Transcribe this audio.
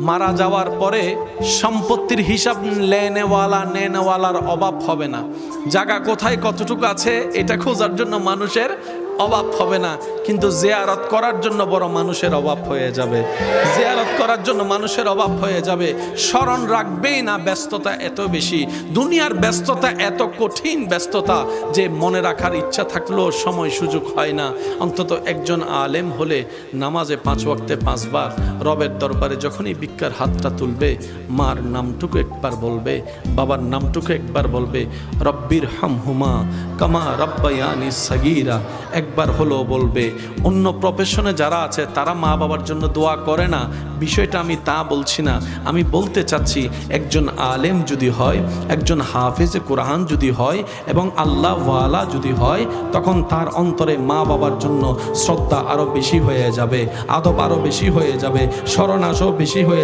মারা যাওয়ার পরে সম্পত্তির হিসাব নেনেওয়ালার অভাব হবে না। জায়গা কোথায় কতটুকু আছে এটা খোঁজার জন্য মানুষের অভাব হবে না, কিন্তু জিয়ারত করার জন্য বড় মানুষের অভাব হয়ে যাবে। জিয়ারত করার জন্য মানুষের অভাব হয়ে যাবে। স্মরণ রাখবেই না, ব্যস্ততা এত বেশি, দুনিয়ার ব্যস্ততা এত কঠিন ব্যস্ততা যে মনে রাখার ইচ্ছা থাকলেও সময় সুযোগ হয় না। অন্তত একজন আলেম হলে নামাজে 5 ওয়াক্তে 5 বার রবের দরবারে যখনই ভিক্ষার হাতটা তুলবে, মার নামটুকু একবার বলবে, বাবার নামটুকু একবার বলবে, রব্বির হামহুমা কামা রব্বায়ানি সাগীরা একবার হলো বলবে। অন্য প্রফেশনে যারা আছে তারা মা বাবার জন্য দোয়া করে না, বিষয়টা আমি তা বলছি না। আমি বলতে চাচ্ছি একজন আলেম যদি হয়, একজন হাফেজে কোরআন যদি হয় এবং আল্লাহ ওয়ালা যদি হয়, তখন তার অন্তরে মা বাবার জন্য শ্রদ্ধা আরো বেশি হয়ে যাবে, আদব আরো বেশি হয়ে যাবে, শরণ আরো বেশি হয়ে